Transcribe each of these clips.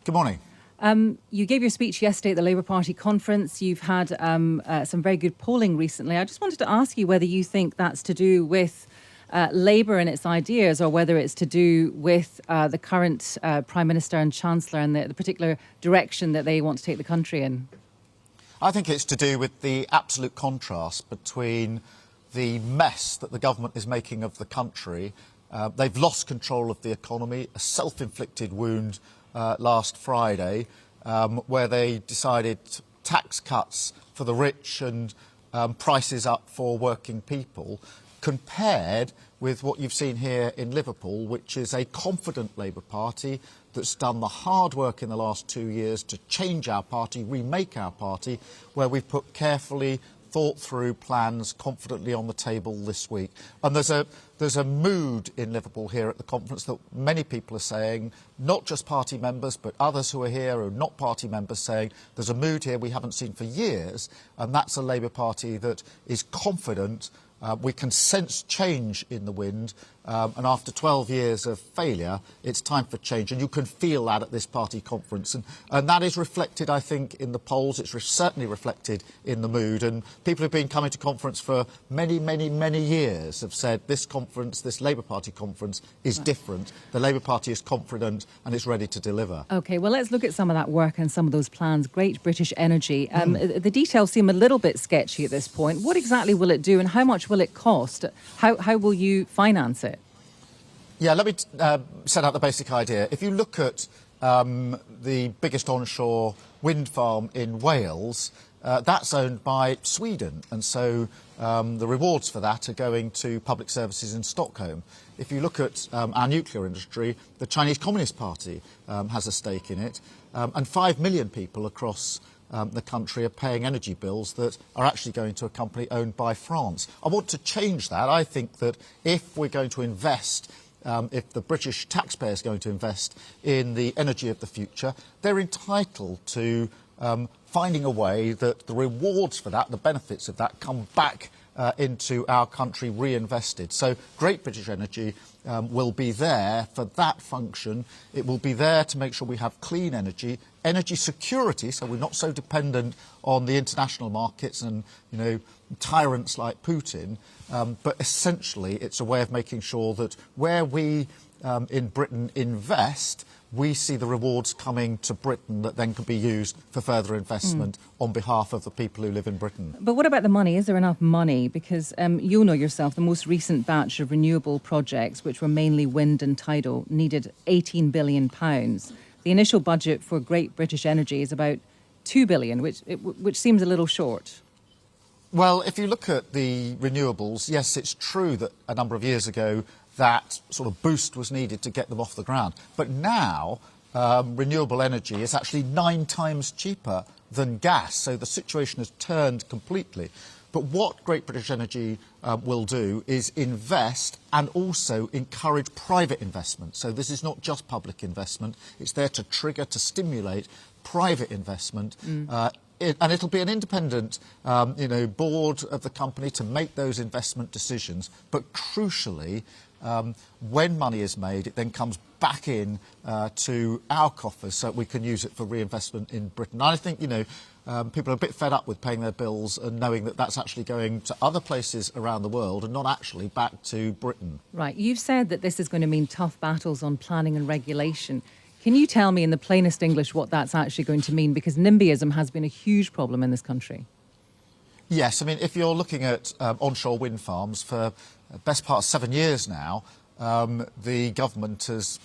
Good morning. You gave your speech yesterday at the Labour Party conference. You've had some very good polling recently. I just wanted to ask you whether you think that's to do with Labour and its ideas, or whether it's to do with the current Prime Minister and Chancellor and the particular direction that they want to take the country in. I think it's to do with the absolute contrast between the mess that the government is making of the country. They've lost control of the economy, a self-inflicted wound last Friday, where they decided tax cuts for the rich and prices up for working people, compared with what you've seen here in Liverpool, which is a confident Labour Party that's done the hard work in the last 2 years to change our party, remake our party, where we've put carefully thought-through plans confidently on the table this week. And there's a mood in Liverpool here at the conference that many people are saying, not just party members, but others who are here who are not party members, saying there's a mood here we haven't seen for years, and that's a Labour Party that is confident. We can sense change in the wind, and after 12 years of failure, it's time for change. And you can feel that at this party conference. And that is reflected, I think, in the polls. It's certainly reflected in the mood. And people who've been coming to conference for many, many, many years have said this conference, this Labour Party conference, is different. The Labour Party is confident and it's ready to deliver. OK, well, let's look at some of that work and some of those plans. Great British Energy. The details seem a little bit sketchy at this point. What exactly will it do and how much will it cost? How will you finance it? Yeah, let me set out the basic idea. If you look at the biggest onshore wind farm in Wales, that's owned by Sweden, and so the rewards for that are going to public services in Stockholm. If you look at our nuclear industry, the Chinese Communist Party has a stake in it, and 5 million people across the country are paying energy bills that are actually going to a company owned by France. I want to change that. I think that if we're going to invest, if the British taxpayer is going to invest in the energy of the future, they're entitled to finding a way that the rewards for that, the benefits of that, come back into our country reinvested. So Great British Energy will be there for that function. It will be there to make sure we have clean energy, energy security, so we're not so dependent on the international markets and, tyrants like Putin. But essentially, it's a way of making sure that where we in Britain invest, we see the rewards coming to Britain that then can be used for further investment on behalf of the people who live in Britain. But what about the money? Is there enough money? Because you know yourself, the most recent batch of renewable projects, which were mainly wind and tidal, needed £18 billion. The initial budget for Great British Energy is about £2 billion, which seems a little short. Well, if you look at the renewables, yes, it's true that a number of years ago that sort of boost was needed to get them off the ground. But now, renewable energy is actually 9 times cheaper than gas, so the situation has turned completely. But what Great British Energy will do is invest and also encourage private investment. So this is not just public investment, it's there to trigger, to stimulate private investment. And it'll be an independent, board of the company to make those investment decisions. But crucially, when money is made, it then comes back in to our coffers so we can use it for reinvestment in Britain. And I think, people are a bit fed up with paying their bills and knowing that that's actually going to other places around the world and not actually back to Britain. Right. You've said that this is going to mean tough battles on planning and regulation. Can you tell me in the plainest English what that's actually going to mean? Because NIMBYism has been a huge problem in this country. Yes, I mean, if you're looking at onshore wind farms for the best part of 7 years now, the government has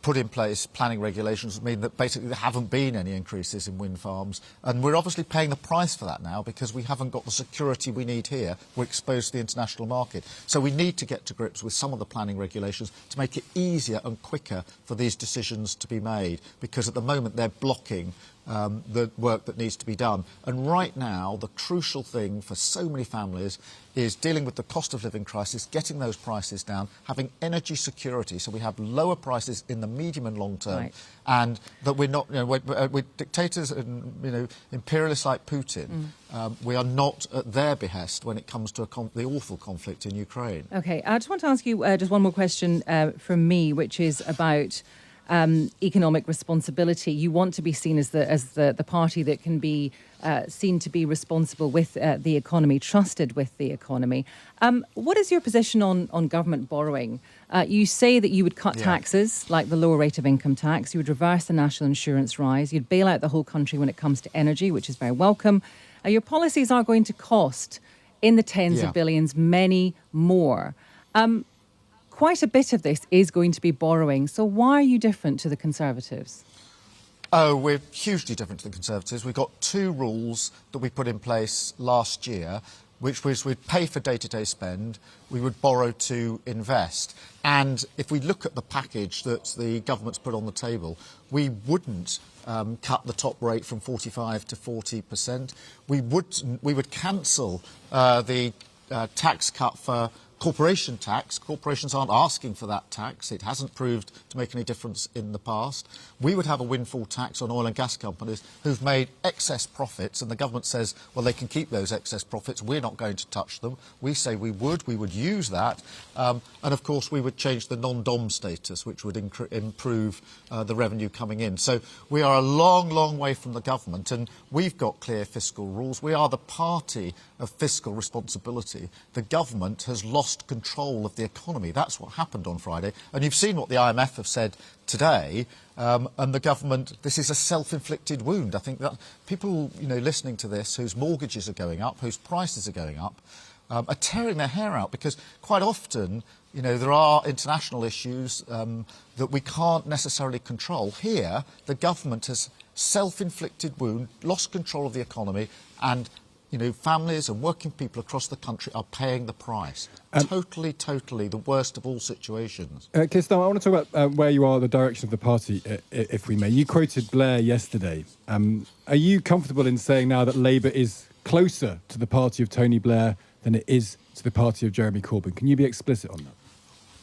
put in place planning regulations that mean that basically there haven't been any increases in wind farms. And we're obviously paying the price for that now because we haven't got the security we need here. We're exposed to the international market. So we need to get to grips with some of the planning regulations to make it easier and quicker for these decisions to be made, because at the moment they're blocking the work that needs to be done. And right now, the crucial thing for so many families is dealing with the cost of living crisis, getting those prices down, having energy security so we have lower prices in the medium and long term, and that we're not, with dictators and, imperialists like Putin, we are not at their behest when it comes to the awful conflict in Ukraine. OK, I just want to ask you just one more question from me, which is about economic responsibility. You want to be seen as the party that can be seen to be responsible with the economy, trusted with the economy. What is your position on government borrowing? You say that you would cut taxes, like the lower rate of income tax. You would reverse the national insurance rise. You'd bail out the whole country when it comes to energy, which is very welcome. Your policies are going to cost in the tens of billions, many more. Quite a bit of this is going to be borrowing. So why are you different to the Conservatives? Oh, we're hugely different to the Conservatives. We've got two rules that we put in place last year, which was we'd pay for day-to-day spend, we would borrow to invest. And if we look at the package that the government's put on the table, we wouldn't cut the top rate from 45 to 40%. We would cancel the tax cut for corporation tax. Corporations aren't asking for that tax. It hasn't proved to make any difference in the past. We would have a windfall tax on oil and gas companies who've made excess profits, and the government says, well, they can keep those excess profits. We're not going to touch them. We say we would use that. And, of course, we would change the non-dom status, which would improve the revenue coming in. So we are a long, long way from the government, and we've got clear fiscal rules. We are the party of fiscal responsibility. The government has lost control of the economy. That's what happened on Friday. And you've seen what the IMF have said today. And the government, this is a self-inflicted wound. I think that people, listening to this, whose mortgages are going up, whose prices are going up, are tearing their hair out because quite often, there are international issues that we can't necessarily control. Here, the government has self-inflicted wound, lost control of the economy, and families and working people across the country are paying the price. Totally the worst of all situations. Keir Starmer, I want to talk about where you are, the direction of the party, if we may. You quoted Blair yesterday. Are you comfortable in saying now that Labour is closer to the party of Tony Blair than it is to the party of Jeremy Corbyn? Can you be explicit on that?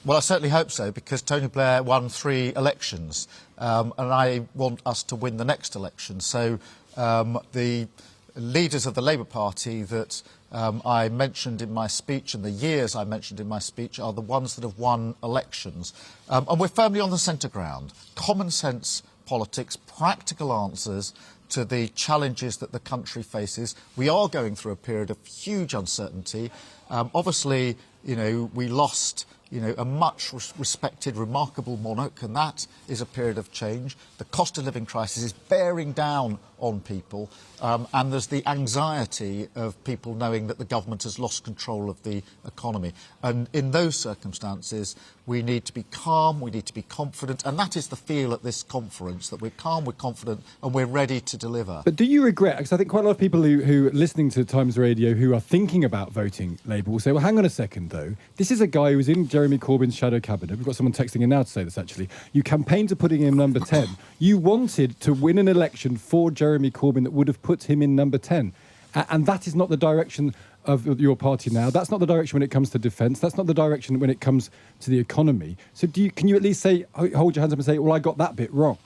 Well, I certainly hope so, because Tony Blair won 3 elections, and I want us to win the next election. So the leaders of the Labour Party that I mentioned in my speech and the years I mentioned in my speech are the ones that have won elections. And we're firmly on the centre ground. Common sense politics, practical answers to the challenges that the country faces. We are going through a period of huge uncertainty. Obviously, we lost a much respected, remarkable monarch, and that is a period of change. The cost of living crisis is bearing down on people, and there's the anxiety of people knowing that the government has lost control of the economy. And in those circumstances, we need to be calm, we need to be confident, and that is the feel at this conference, that we're calm, we're confident, and we're ready to deliver. But do you regret, because I think quite a lot of people who are listening to Times Radio who are thinking about voting Labour will say, well, hang on a second, though. This is a guy who was in Jeremy Corbyn's shadow cabinet. We've got someone texting in now to say this, actually. You campaigned to putting him number 10. You wanted to win an election for Jeremy Corbyn that would have put him in number 10. And that is not the direction of your party now. That's not the direction when it comes to defence. That's not the direction when it comes to the economy. So can you at least say, hold your hands up and say, well, I got that bit wrong?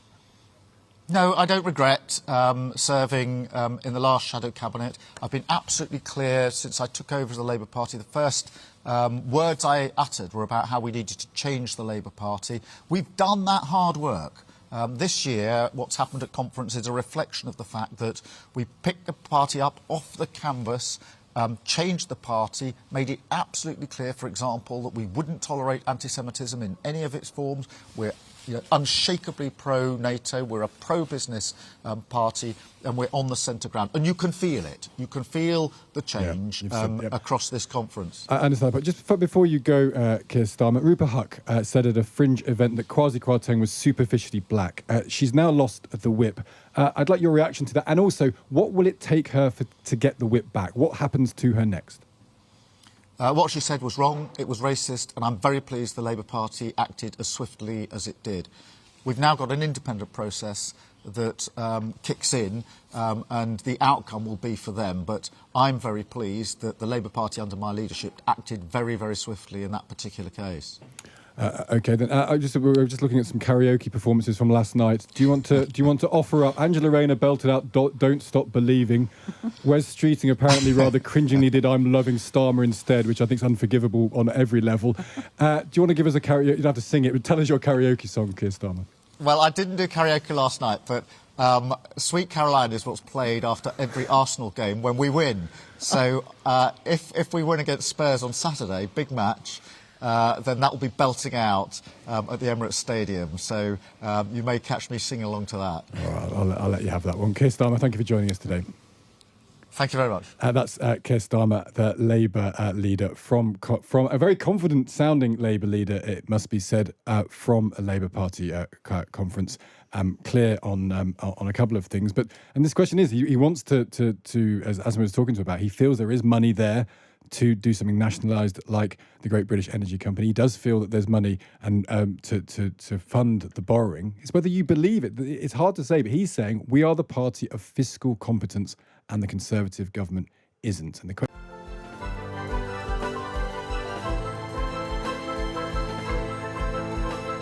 No, I don't regret serving in the last shadow cabinet. I've been absolutely clear since I took over as the Labour Party. The first words I uttered were about how we needed to change the Labour Party. We've done that hard work. This year, what's happened at conference is a reflection of the fact that we picked the party up off the canvas, changed the party, made it absolutely clear, for example, that we wouldn't tolerate anti-Semitism in any of its forms. We're unshakably pro-NATO, we're a pro-business party, and we're on the centre ground. And you can feel it. You can feel the change across this conference. I understand, but just before you go, Keir Starmer, Rupa Huck said at a fringe event that Kwasi Kwarteng was superficially black. She's now lost the whip. I'd like your reaction to that. And also, what will it take her to get the whip back? What happens to her next? What she said was wrong, it was racist, and I'm very pleased the Labour Party acted as swiftly as it did. We've now got an independent process that kicks in, and the outcome will be for them. But I'm very pleased that the Labour Party, under my leadership, acted very, very swiftly in that particular case. OK, then we were just looking at some karaoke performances from last night. Do you want to offer up? Angela Rayner belted out "Don't Stop Believing." Wes Streeting apparently rather cringingly did "I'm Loving Starmer" instead, which I think is unforgivable on every level. Do you want to give us a karaoke? You don't have to sing it, but tell us your karaoke song, Keir Starmer. Well, I didn't do karaoke last night, but Sweet Caroline is what's played after every Arsenal game when we win. So if we win against Spurs on Saturday, big match, then that will be belting out at the Emirates Stadium. So you may catch me singing along to that. All right, I'll let you have that one. Keir Starmer, thank you for joining us today. Thank you very much. That's Keir Starmer, the Labour leader from a very confident-sounding Labour leader, it must be said, from a Labour Party conference. Clear on a couple of things, and this question is he wants to as Asma was talking to about, he feels there is money there to do something nationalised like the Great British Energy Company. He does feel that there's money and to fund the borrowing. It's whether you believe it. It's hard to say, but he's saying we are the party of fiscal competence and the Conservative government isn't. And the